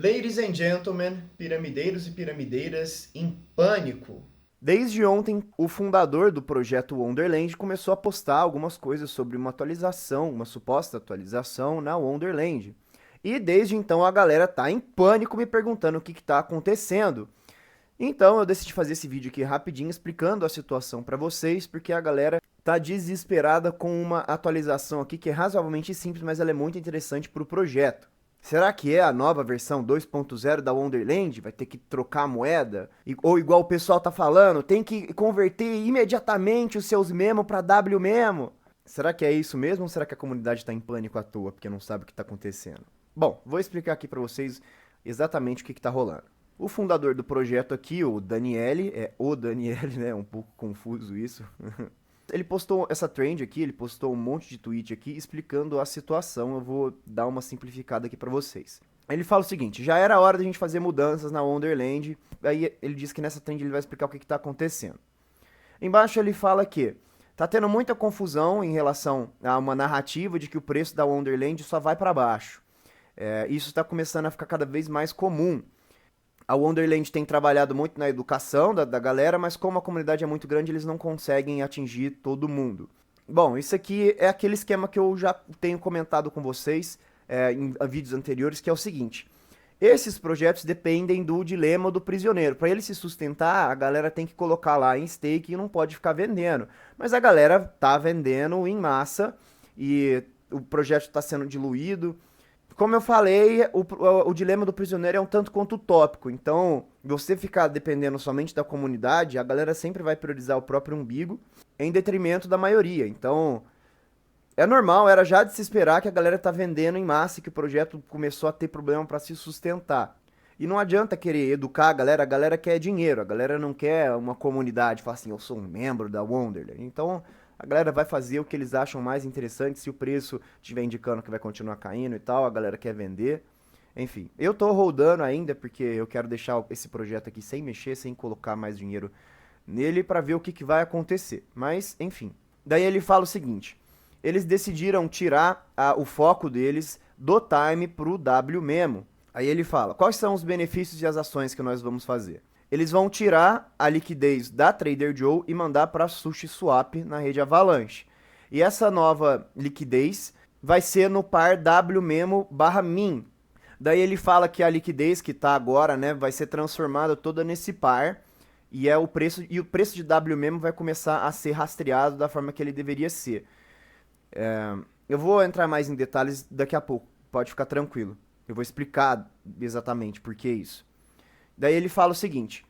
Ladies and gentlemen, piramideiros e piramideiras em pânico. Desde ontem, o fundador do projeto Wonderland começou a postar algumas coisas sobre uma atualização, uma suposta atualização na Wonderland. E desde então a galera tá em pânico me perguntando o que tá acontecendo. Então eu decidi fazer esse vídeo aqui rapidinho explicando a situação para vocês, porque a galera tá desesperada com uma atualização aqui que é razoavelmente simples, mas ela é muito interessante para o projeto. Será que é a nova versão 2.0 da Wonderland? Vai ter que trocar a moeda? Ou igual o pessoal tá falando, tem que converter imediatamente os seus memo para W memo? Será que é isso mesmo ou será que a comunidade tá em pânico à toa porque não sabe o que tá acontecendo? Bom, vou explicar aqui para vocês exatamente o que tá rolando. O fundador do projeto aqui, o Daniele, né? É um pouco confuso isso. Ele postou essa trend aqui, ele postou um monte de tweet aqui explicando a situação. Eu vou dar uma simplificada aqui pra vocês. Ele fala o seguinte: já era hora da gente fazer mudanças na Wonderland. Aí ele diz que nessa trend ele vai explicar o que tá acontecendo. Embaixo ele fala que tá tendo muita confusão em relação a uma narrativa de que o preço da Wonderland só vai para baixo. Isso está começando a ficar cada vez mais comum. A Wonderland tem trabalhado muito na educação da galera, mas como a comunidade é muito grande, eles não conseguem atingir todo mundo. Bom, isso aqui é aquele esquema que eu já tenho comentado com vocês em vídeos anteriores, que é o seguinte: esses projetos dependem do dilema do prisioneiro. Para ele se sustentar, a galera tem que colocar lá em stake e não pode ficar vendendo. Mas a galera tá vendendo em massa e o projeto está sendo diluído. Como eu falei, o dilema do prisioneiro é um tanto quanto utópico. Então, você ficar dependendo somente da comunidade, a galera sempre vai priorizar o próprio umbigo em detrimento da maioria. Então, é normal, era já de se esperar que a galera tá vendendo em massa e que o projeto começou a ter problema para se sustentar. E não adianta querer educar a galera quer dinheiro, a galera não quer uma comunidade, falar assim, eu sou um membro da Wonderland. Então, a galera vai fazer o que eles acham mais interessante, se o preço estiver indicando que vai continuar caindo e tal, a galera quer vender. Enfim, eu tô rodando ainda porque eu quero deixar esse projeto aqui sem mexer, sem colocar mais dinheiro nele para ver o que vai acontecer. Mas, enfim. Daí ele fala o seguinte: eles decidiram tirar o foco deles do time pro W Memo. Aí ele fala: quais são os benefícios e as ações que nós vamos fazer? Eles vão tirar a liquidez da Trader Joe e mandar para SushiSwap na rede Avalanche. E essa nova liquidez vai ser no par WMemo/min. Daí ele fala que a liquidez que está agora, né, vai ser transformada toda nesse par e o preço de WMemo vai começar a ser rastreado da forma que ele deveria ser. Eu vou entrar mais em detalhes daqui a pouco, pode ficar tranquilo. Eu vou explicar exatamente por que isso. Daí ele fala o seguinte: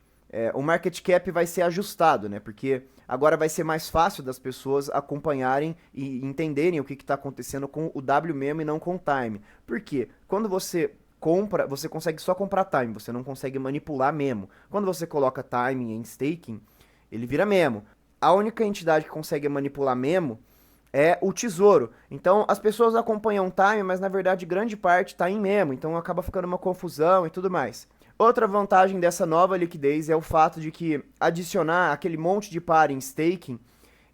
o market cap vai ser ajustado, né? Porque agora vai ser mais fácil das pessoas acompanharem e entenderem o que está acontecendo com o WMemo e não com o time. Por quê? Quando você compra, você consegue só comprar time, você não consegue manipular memo. Quando você coloca time em staking, ele vira memo. A única entidade que consegue manipular memo é o tesouro. Então as pessoas acompanham time, mas na verdade grande parte está em memo, então acaba ficando uma confusão e tudo mais. Outra vantagem dessa nova liquidez é o fato de que adicionar aquele monte de par em staking,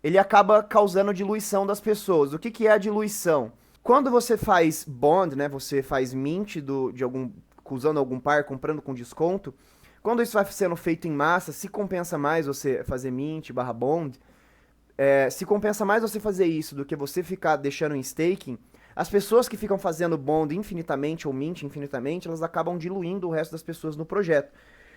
ele acaba causando diluição das pessoas. O que é a diluição? Quando você faz bond, né, você faz mint usando algum par, comprando com desconto, quando isso vai sendo feito em massa, se compensa mais você fazer mint/bond, se compensa mais você fazer isso do que você ficar deixando em staking, as pessoas que ficam fazendo bond infinitamente ou mint infinitamente, elas acabam diluindo o resto das pessoas no projeto.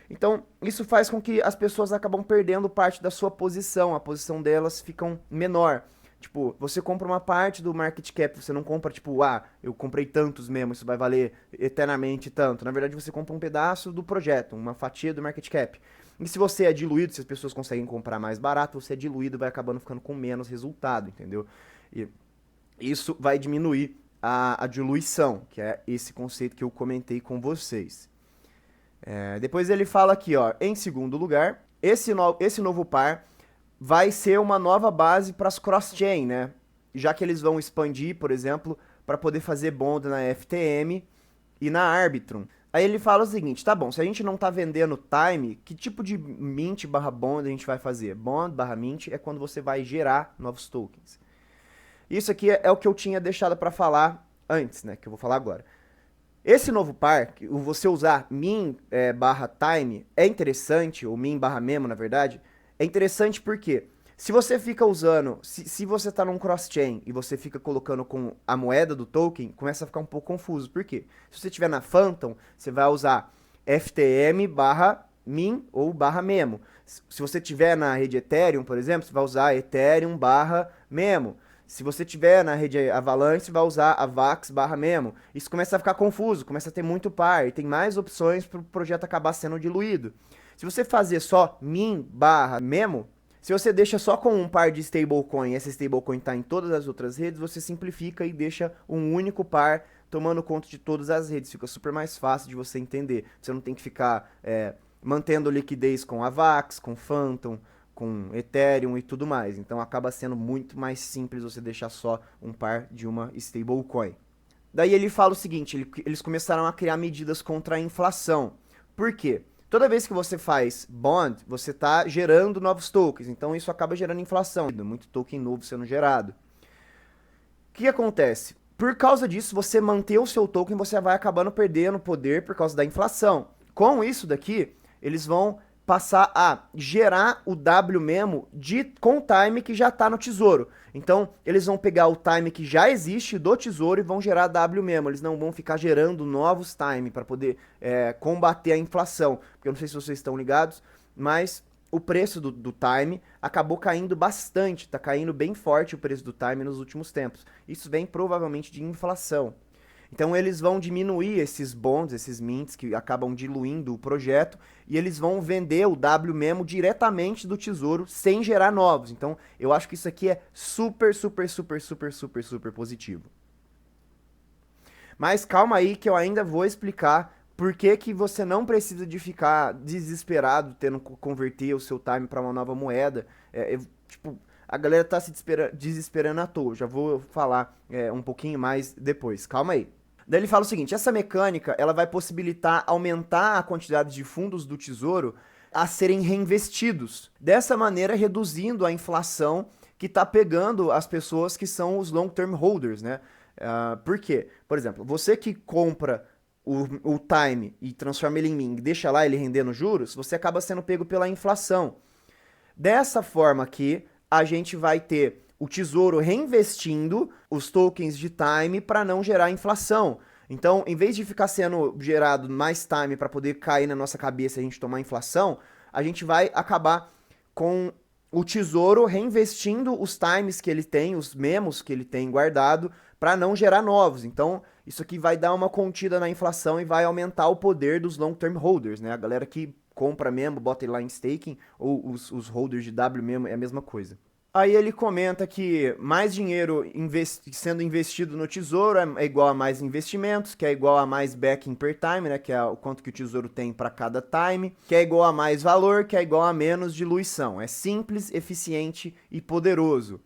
Então, isso faz com que as pessoas acabam perdendo parte da sua posição, a posição delas fica menor. Tipo, você compra uma parte do market cap, você não compra tipo, eu comprei tantos mesmo, isso vai valer eternamente tanto. Na verdade, você compra um pedaço do projeto, uma fatia do market cap. E se você é diluído, se as pessoas conseguem comprar mais barato, você é diluído, vai acabando ficando com menos resultado, entendeu? E isso vai diminuir a diluição, que é esse conceito que eu comentei com vocês. Depois ele fala aqui, ó, em segundo lugar, esse novo par vai ser uma nova base para as cross-chain, né? Já que eles vão expandir, por exemplo, para poder fazer bond na FTM e na Arbitrum. Aí ele fala o seguinte: tá bom, se a gente não tá vendendo time, que tipo de mint/bond a gente vai fazer? Bond/mint é quando você vai gerar novos tokens. Isso aqui é o que eu tinha deixado para falar antes, né, que eu vou falar agora. Esse novo par, você usar min barra time, é interessante, ou min barra memo, na verdade, é interessante porque se você fica usando, se você está num cross-chain e você fica colocando com a moeda do token, começa a ficar um pouco confuso. Por quê? Se você estiver na Phantom, você vai usar FTM barra min ou barra memo. Se você estiver na rede Ethereum, por exemplo, você vai usar Ethereum barra memo. Se você tiver na rede Avalanche, vai usar Avax barra memo. Isso começa a ficar confuso, começa a ter muito par, e tem mais opções para o projeto acabar sendo diluído. Se você fazer só min barra memo, se você deixa só com um par de stablecoin e essa stablecoin está em todas as outras redes, você simplifica e deixa um único par tomando conta de todas as redes. Fica super mais fácil de você entender. Você não tem que ficar mantendo liquidez com Avax, com Phantom, com Ethereum e tudo mais. Então acaba sendo muito mais simples você deixar só um par de uma stablecoin. Daí ele fala o seguinte, eles começaram a criar medidas contra a inflação. Por quê? Toda vez que você faz bond, você está gerando novos tokens, então isso acaba gerando inflação, muito token novo sendo gerado. O que acontece? Por causa disso, você manter o seu token, você vai acabando perdendo poder por causa da inflação. Com isso daqui, eles vão passar a gerar o W-Memo com o time que já está no tesouro. Então, eles vão pegar o time que já existe do tesouro e vão gerar W-Memo. Eles não vão ficar gerando novos time para poder combater a inflação. Porque eu não sei se vocês estão ligados, mas o preço do time acabou caindo bastante. Está caindo bem forte o preço do time nos últimos tempos. Isso vem provavelmente de inflação. Então eles vão diminuir esses bonds, esses mints que acabam diluindo o projeto, e eles vão vender o W-Memo diretamente do tesouro sem gerar novos. Então eu acho que isso aqui é super positivo. Mas calma aí que eu ainda vou explicar por que que você não precisa de ficar desesperado tendo que converter o seu time para uma nova moeda. A galera tá se desesperando à toa. Já vou falar um pouquinho mais depois. Calma aí. Daí ele fala o seguinte, essa mecânica ela vai possibilitar aumentar a quantidade de fundos do tesouro a serem reinvestidos. Dessa maneira, reduzindo a inflação que está pegando as pessoas que são os long-term holders, né? Por quê? Por exemplo, você que compra o time e transforma ele em min, deixa lá ele rendendo juros, você acaba sendo pego pela inflação. Dessa forma aqui, a gente vai ter o tesouro reinvestindo os tokens de time para não gerar inflação. Então, em vez de ficar sendo gerado mais time para poder cair na nossa cabeça e a gente tomar inflação, a gente vai acabar com o tesouro reinvestindo os times que ele tem, os memos que ele tem guardado, para não gerar novos. Então, isso aqui vai dar uma contida na inflação e vai aumentar o poder dos long-term holders, né? A galera que compra memo, bota ele lá em staking, ou os holders de W memo, é a mesma coisa. Aí ele comenta que mais dinheiro sendo investido no tesouro é igual a mais investimentos, que é igual a mais backing per time, né, que é o quanto que o tesouro tem para cada time, que é igual a mais valor, que é igual a menos diluição. É simples, eficiente e poderoso.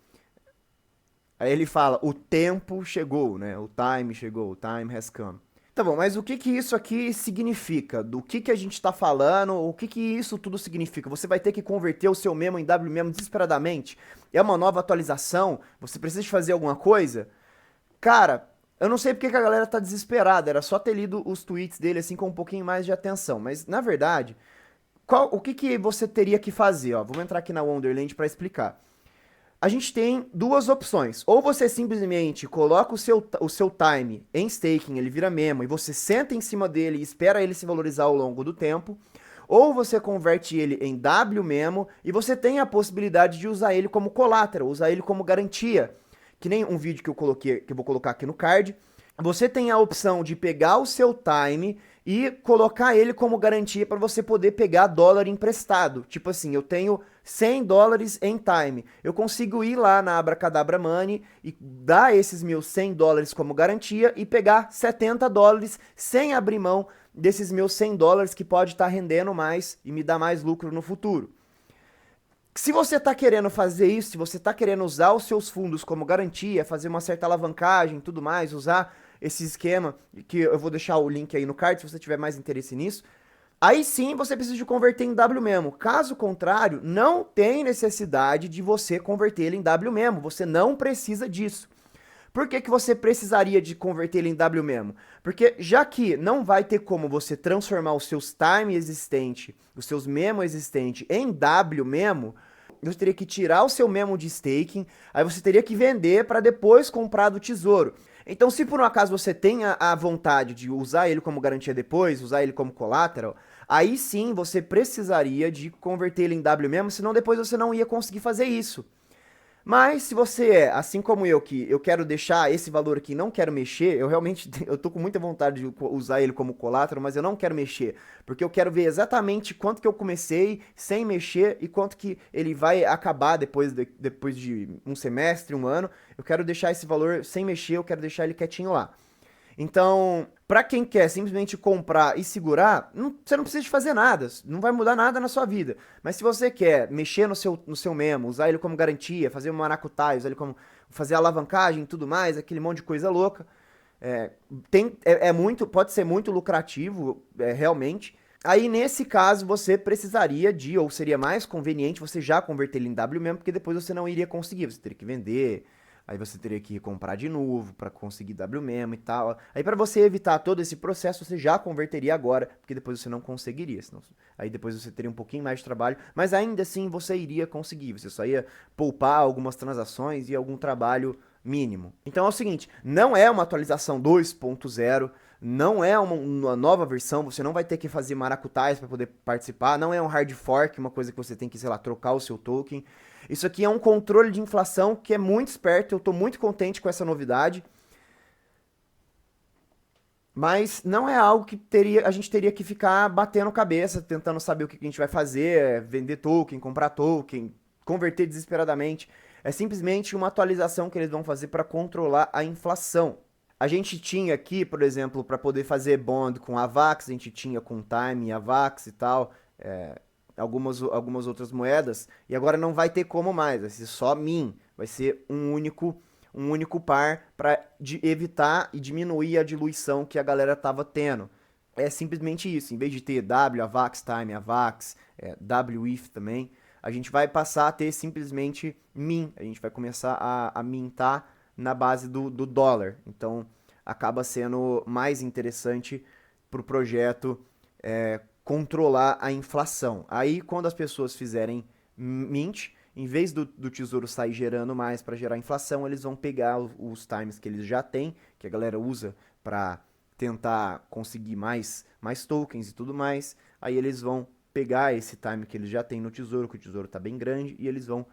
Aí ele fala, o tempo chegou, né, o time chegou, o time has come. Tá bom, mas o que que isso aqui significa? Do que a gente tá falando? O que que isso tudo significa? Você vai ter que converter o seu memo em W-Memo desesperadamente? É uma nova atualização? Você precisa de fazer alguma coisa? Cara, eu não sei porque que a galera tá desesperada. Era só ter lido os tweets dele assim com um pouquinho mais de atenção. Mas, na verdade, o que que você teria que fazer? Ó, vamos entrar aqui na Wonderland para explicar. A gente tem duas opções. Ou você simplesmente coloca o seu time em staking, ele vira memo, e você senta em cima dele e espera ele se valorizar ao longo do tempo. Ou você converte ele em W-Memo e você tem a possibilidade de usar ele como collateral, usar ele como garantia. Que nem um vídeo que eu coloquei, que eu vou colocar aqui no card. Você tem a opção de pegar o seu time e colocar ele como garantia para você poder pegar dólar emprestado. Tipo assim, eu tenho $100 em time. Eu consigo ir lá na Abracadabra Money e dar esses meus $100 como garantia e pegar $70 sem abrir mão desses meus $100 que pode estar rendendo mais e me dar mais lucro no futuro. Se você está querendo fazer isso, se você está querendo usar os seus fundos como garantia, fazer uma certa alavancagem e tudo mais, usar esse esquema, que eu vou deixar o link aí no card se você tiver mais interesse nisso, aí sim você precisa de converter em W-Memo. Caso contrário, não tem necessidade de você converter ele em W-Memo. Você não precisa disso. Por que que você precisaria de converter ele em W mesmo? Porque já que não vai ter como você transformar os seus time existente, os seus memo existente em W mesmo, você teria que tirar o seu memo de staking, aí você teria que vender para depois comprar do tesouro. Então, se por um acaso você tem a vontade de usar ele como garantia depois, usar ele como collateral, aí sim você precisaria de converter ele em W mesmo, senão depois você não ia conseguir fazer isso. Mas se você é, assim como eu, que eu quero deixar esse valor aqui, não quero mexer, eu realmente eu tô com muita vontade de usar ele como collateral, mas eu não quero mexer, porque eu quero ver exatamente quanto que eu comecei sem mexer e quanto que ele vai acabar depois de um semestre, um ano. Eu quero deixar esse valor sem mexer, eu quero deixar ele quietinho lá. Então, para quem quer simplesmente comprar e segurar, você não precisa de fazer nada, não vai mudar nada na sua vida. Mas se você quer mexer no seu memo, usar ele como garantia, fazer um maracutaia, usar ele como fazer alavancagem e tudo mais, aquele monte de coisa louca, pode ser muito lucrativo, realmente. Aí, nesse caso, você precisaria de, ou seria mais conveniente você já converter ele em W mesmo, porque depois você não iria conseguir, você teria que vender, aí você teria que comprar de novo para conseguir W mesmo e tal. Aí para você evitar todo esse processo, você já converteria agora, porque depois você não conseguiria. Senão, aí depois você teria um pouquinho mais de trabalho, mas ainda assim você iria conseguir. Você só ia poupar algumas transações e algum trabalho mínimo. Então é o seguinte, não é uma atualização 2.0, não é uma nova versão, você não vai ter que fazer maracutais para poder participar, não é um hard fork, uma coisa que você tem que, sei lá, trocar o seu token. Isso aqui é um controle de inflação que é muito esperto, eu estou muito contente com essa novidade. Mas não é algo que a gente teria que ficar batendo cabeça, tentando saber o que a gente vai fazer, vender token, comprar token, converter desesperadamente. É simplesmente uma atualização que eles vão fazer para controlar a inflação. A gente tinha aqui, por exemplo, para poder fazer bond com AVAX, a gente tinha com Time, AVAX e tal, algumas outras moedas, e agora não vai ter como mais, vai ser só MIN, vai ser um único par para evitar e diminuir a diluição que a galera tava tendo. É simplesmente isso, em vez de ter W, AVAX, Time, AVAX, WIF também, a gente vai passar a ter simplesmente MIN, a gente vai começar a mintar na base do dólar, então acaba sendo mais interessante para o projeto controlar a inflação. Aí quando as pessoas fizerem mint, em vez do tesouro sair gerando mais para gerar inflação, eles vão pegar os times que eles já têm, que a galera usa para tentar conseguir mais tokens e tudo mais. Aí eles vão pegar esse time que eles já têm no tesouro, que o tesouro está bem grande, e eles vão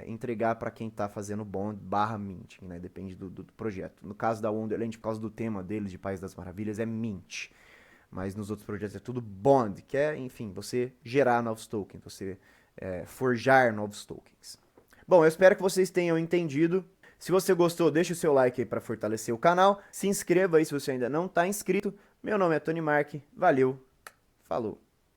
entregar para quem está fazendo bond / mint, né? Depende do projeto. No caso da Wonderland, por causa do tema deles de País das Maravilhas, é mint. Mas nos outros projetos é tudo bond, que é, enfim, você gerar novos tokens, você forjar novos tokens. Bom, eu espero que vocês tenham entendido. Se você gostou, deixa o seu like aí para fortalecer o canal. Se inscreva aí se você ainda não está inscrito. Meu nome é Tony Mark. Valeu, falou.